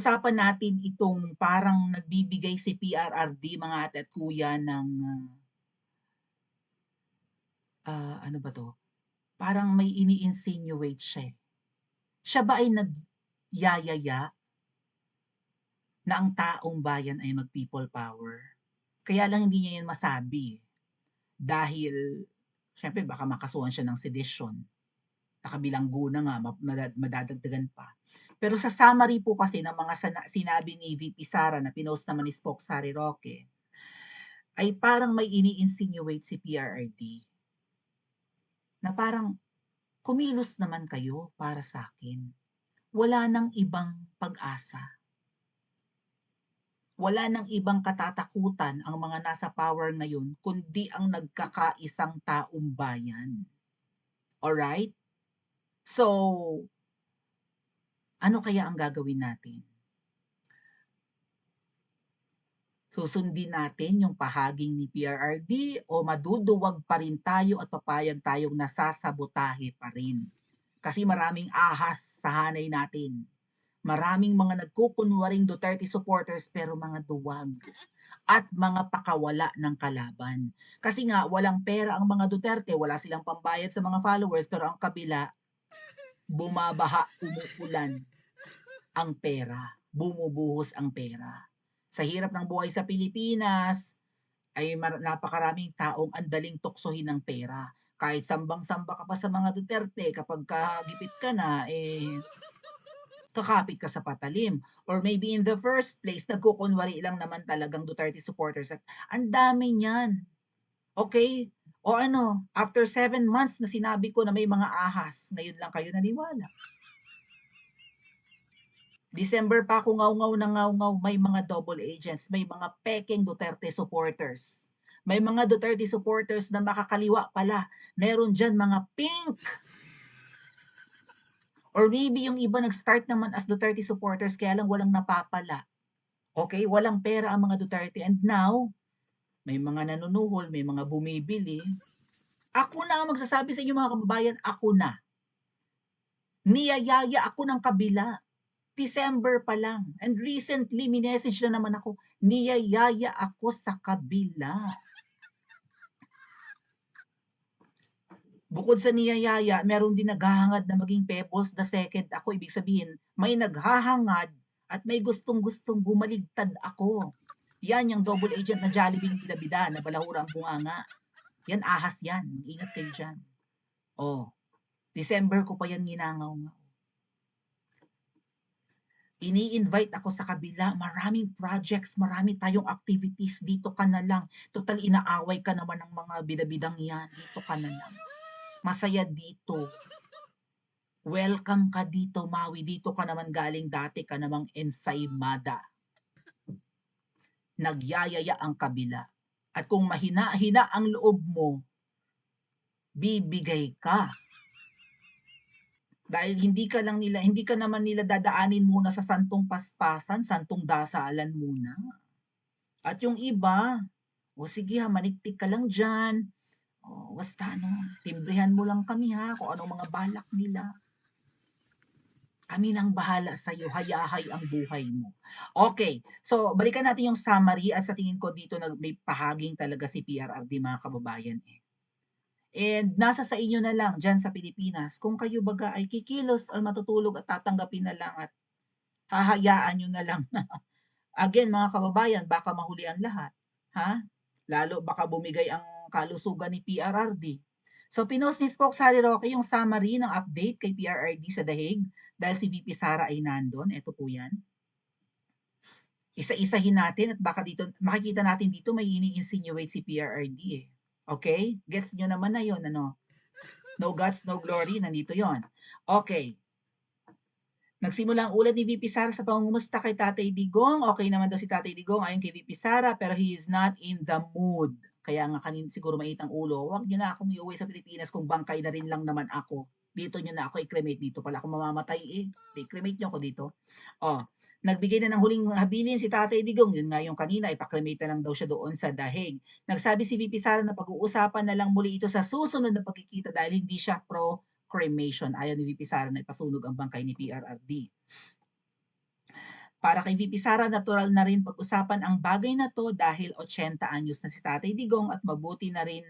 Usapan natin itong parang nagbibigay si PRRD mga ate at kuya ng, ano ba 'to, parang may ini-insinuate siya, eh. Siya ba ay nagyayaya na ang taong bayan ay mag-people power? Kaya lang hindi niya 'yan masabi, eh, dahil siyempre baka makasuhan siya ng sedisyon. Nakabilanggo na nga madadagdagan pa. Pero sa summary po kasi ng mga sinabi ni VP Sara na pinost naman ni Spoke Sari Roque, ay parang may ini-insinuate si PRRD na parang, "Kumilos naman kayo para sa akin. Wala ng ibang pag-asa. Wala ng ibang katatakutan ang mga nasa power ngayon kundi ang nagkakaisang taong bayan." Alright? So, ano kaya ang gagawin natin? Susundin natin yung pahaging ni PRRD o maduduwag pa rin tayo at papayag tayong nasasabotahe pa rin? Kasi maraming ahas sa hanay natin. Maraming mga nagkukunwaring Duterte supporters pero mga duwag at mga pakawala ng kalaban. Kasi nga walang pera ang mga Duterte, wala silang pambayad sa mga followers pero ang kabila bumabaha, umuulan ang pera, bumubuhos ang pera. Sa hirap ng buhay sa Pilipinas, ay napakaraming taong andaling tuksohin ng pera. Kahit sambang-samba ka pa sa mga Duterte, kapag kagipit ka na, kakapit ka sa patalim. Or maybe in the first place, nagkukunwari lang naman talagang Duterte supporters at ang dami niyan. Okay? O ano, after 7 months na sinabi ko na may mga ahas, ngayon lang kayo naniwala. December pa ako ngaw-ngaw na ngaw-ngaw, may mga double agents, may mga pekeng Duterte supporters. May mga Duterte supporters na makakaliwa pala. Meron diyan mga pink. Or maybe yung iba nag-start naman as Duterte supporters kaya lang walang napapala. Okay, walang pera ang mga Duterte and now, may mga nanunuhol, may mga bumibili. Ako na ang magsasabi sa inyo mga kababayan, ako na. Niyayaya ako ng kabila. December pa lang. And recently, minessage na naman ako, niyayaya ako sa kabila. Bukod sa niyayaya, meron din naghahangad na maging Pebbles the second ako. Ibig sabihin, may naghahangad at may gustong-gustong bumaligtad ako. Yan yung double agent na Jollibee bida-bida na balahura ang bunganga. Yan ahas yan. Ingat kayo dyan. Oh, December ko pa yan ginangaw nga. Ini-invite ako sa kabila, maraming projects, marami tayong activities, dito ka na lang. Total inaaway ka naman ng mga bida-bidang yan, dito ka na lang. Masaya dito. Welcome ka dito, Maui. Dito ka naman galing, dati ka namang ensaymada. Nagyayaya ang kabila. At kung mahina-hina ang loob mo, bibigay ka. Dahil hindi ka naman nila dadaanin muna sa santong paspasan, santong dasalan muna. At yung iba, o sige ha, maniktik ka lang dyan. O, basta ano, timbrehan mo lang kami ha, kung anong mga balak nila. Kami nang bahala sa'yo, hayahay ang buhay mo. Okay, so balikan natin yung summary at sa tingin ko dito may pahaging talaga si PRRD mga kababayan eh. And nasa sa inyo na lang dyan sa Pilipinas kung kayo baga ay kikilos o matutulog at tatanggapin na lang at hahayaan nyo na lang na again mga kababayan baka mahuli ang lahat. Ha? Lalo baka bumigay ang kalusugan ni PRRD. So pinost ni Spoke Sally Roque yung summary ng update kay PRRD sa Dahig dahil si VP Sara ay nandun. Ito po yan. Isa-isahin natin at baka dito, makikita natin dito may ini-insinuate si PRRD eh. Okay? Gets nyo naman na yun, ano? No guts, no glory, nandito yon. Okay. Nagsimula ang ulat ni VP Sara sa pangungumusta kay Tatay Digong. Okay naman daw si Tatay Digong ayon kay VP Sara pero he is not in the mood. Kaya nga kanin siguro mainit ang ulo. Huwag niyo na akong iuwi sa Pilipinas kung bangkay na rin lang naman ako. Dito niyo na ako i-cremate dito pala ako mamamatay eh. I-cremate niyo ako dito. Oh, nagbigay na ng huling habilin si Tatay Digong. Yun nga yung kanina, ipakremate na lang daw siya doon sa Dahig. Nagsabi si VP Sara na pag-uusapan na lang muli ito sa susunod na pagkikita dahil hindi siya pro cremation. Ayaw ni VP Sara na ipasunog ang bangkay ni PRRD. Para kay VP Sara, natural na rin pag-usapan ang bagay na 'to dahil 80 anyos na si Tatay Digong at mabuti na rin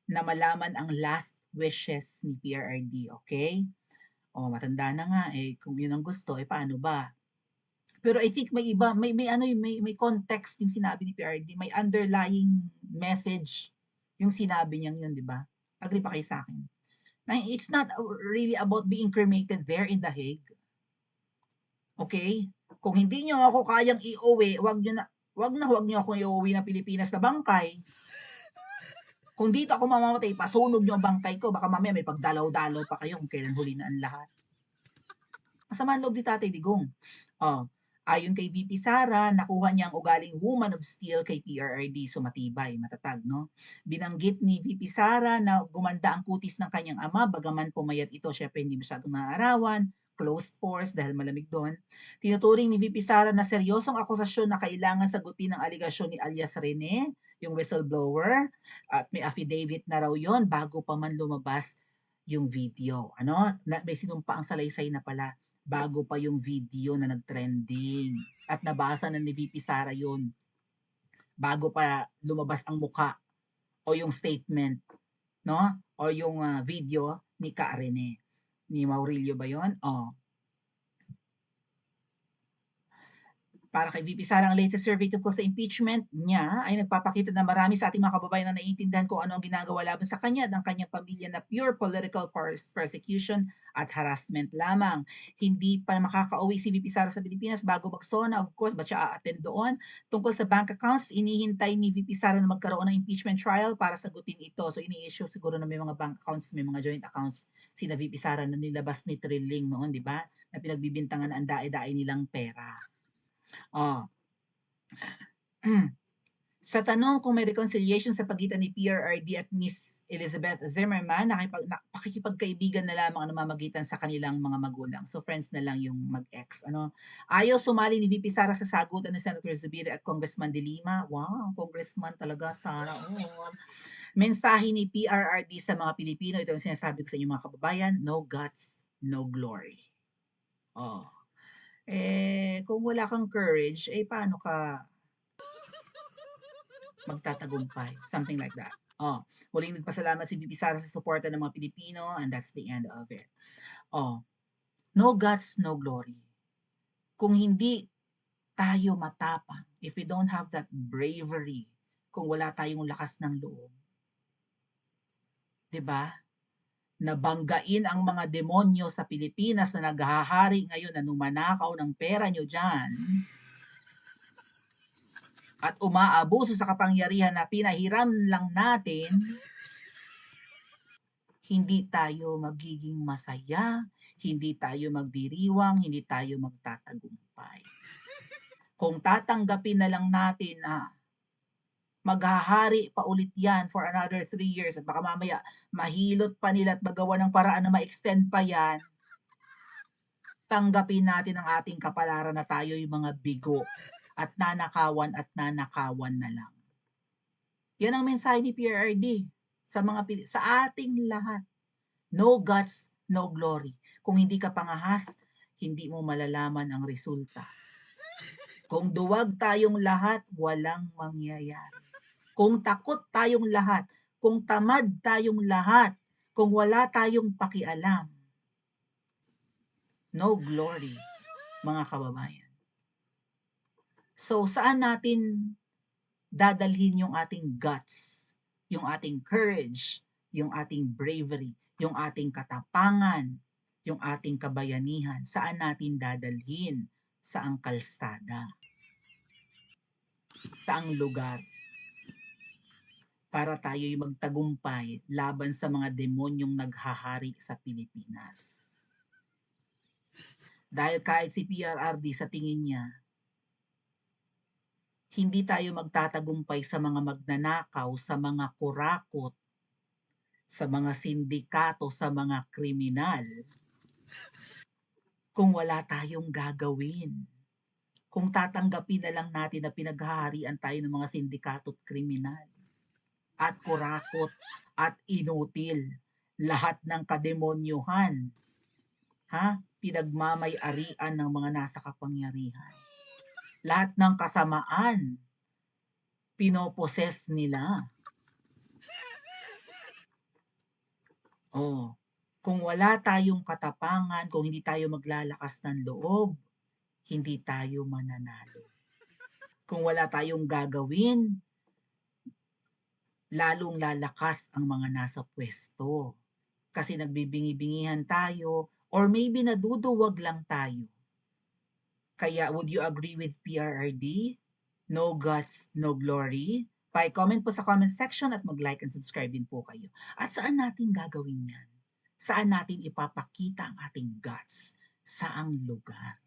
na malaman ang last wishes ni PRRD, okay? Oh, matanda na nga, eh, kung 'yun ang gusto, eh, paano ba? Pero I think may iba, may ano, may context yung sinabi ni PRRD, may underlying message yung sinabi niyang 'yun, 'di ba? Agree ba kayo sa'kin? Na it's not really about being cremated there in The Hague, okay? Kung hindi niyo ako kayang iuwi, 'wag niyo akong iuwi ng Pilipinas na bangkay. Kung dito ako mamamatay, pasunog niyo ang bangkay ko, baka mamaya may pagdalaw-dalaw pa kayo kung kailan huli na ang lahat. Masama ang loob ni Tatay Digong. Oh, ayon kay VP Sara, nakuha niya ang ugaling woman of steel kay PRRD, so matibay, matatag, no? Binanggit ni VP Sara na gumanda ang kutis ng kanyang ama, bagaman pumayat ito, syempre hindi masyadong naarawan, closed pores dahil malamig doon. Tinuturing ni VP Sara na seryosong akusasyon na kailangan sagutin ng aligasyon ni alias Rene, yung whistleblower, at may affidavit na raw yon bago pa man lumabas yung video. Ano? May sinumpa ang salaysay na pala bago pa yung video na nag-trending. At nabasa na ni VP Sara yun bago pa lumabas ang mukha o yung statement, no? O yung video ni Ka Rene. Ni Maurilio ba yun? Oh. Para kay VP Sara, ang latest survey tungkol sa impeachment niya ay nagpapakita na marami sa ating mga kababayan na naiintindihan kung ano ang ginagawa laban sa kanya at ang kanyang pamilya na pure political persecution at harassment lamang. Hindi pa makakauwi si VP Sara sa Pilipinas bago Bagsona, of course, ba't siya a-attend doon? Tungkol sa bank accounts, inihintay ni VP Sara na magkaroon ng impeachment trial para sagutin ito. So ini-issue siguro na may mga bank accounts, may mga joint accounts sina VP Sara na nilabas ni Trilling noon, di ba? Na pinagbibintangan ang dae-dae nilang pera. Oh. Sa tanong kung may reconciliation sa pagitan ni PRRD at Miss Elizabeth Zimmerman, pakikipagkaibigan na lamang ang namamagitan sa kanilang mga magulang. So friends na lang yung mag-ex. Ano? Ayaw sumali ni VP Sara sa sagutan ni Senator Zubiri at Congressman De Lima. Wow, Congressman talaga, Sara. Oh. Mensahe ni PRRD sa mga Pilipino, ito ang sinasabi ko sa inyo mga kababayan, no guts, no glory. Oh. Eh, kung wala kang courage, eh paano ka magtatagumpay? Something like that. Oh, muling nagpasalamat si VP Sara sa suporta ng mga Pilipino, and that's the end of it. Oh, no guts, no glory. Kung hindi tayo matapang, if we don't have that bravery, kung wala tayong lakas ng loob, 'di ba? Nabanggain ang mga demonyo sa Pilipinas na naghahari ngayon na numanakaw ng pera nyo dyan at umaabuso sa kapangyarihan na pinahiram lang natin, hindi tayo magiging masaya, hindi tayo magdiriwang, hindi tayo magtatagumpay. Kung tatanggapin na lang natin na maghahari pa ulit yan for another 3 years at baka mamaya mahilot pa nila at magawa ng paraan na ma-extend pa yan, tanggapin natin ang ating kapalaran na tayo yung mga bigo at nanakawan na lang. Yan ang mensahe ni PRRD sa ating lahat. No guts, no glory. Kung hindi ka pangahas, hindi mo malalaman ang resulta. Kung duwag tayong lahat, walang mangyayari. Kung takot tayong lahat, kung tamad tayong lahat, kung wala tayong pakialam, no glory, mga kababayan. So, saan natin dadalhin yung ating guts, yung ating courage, yung ating bravery, yung ating katapangan, yung ating kabayanihan? Saan natin dadalhin? Saang kalsada? Saang lugar? Para tayo'y magtagumpay laban sa mga demonyong naghahari sa Pilipinas. Dahil kahit si PRRD sa tingin niya, hindi tayo magtatagumpay sa mga magnanakaw, sa mga kurakot, sa mga sindikato, sa mga kriminal, kung wala tayong gagawin. Kung tatanggapin na lang natin na pinaghaharian tayo ng mga sindikato at kriminal, at kurakot, at inutil, lahat ng kademonyuhan, pinagmamay-arian ng mga nasa kapangyarihan. Lahat ng kasamaan, pinoposes nila. Oh, kung wala tayong katapangan, kung hindi tayo maglalakas ng loob, hindi tayo mananalo. Kung wala tayong gagawin, lalong lalakas ang mga nasa pwesto. Kasi nagbibingi-bingihan tayo or maybe naduduwag lang tayo. Kaya would you agree with PRRD? No guts, no glory? Pa-comment po sa comment section at mag-like and subscribe din po kayo. At saan natin gagawin yan? Saan natin ipapakita ang ating guts? Saang lugar?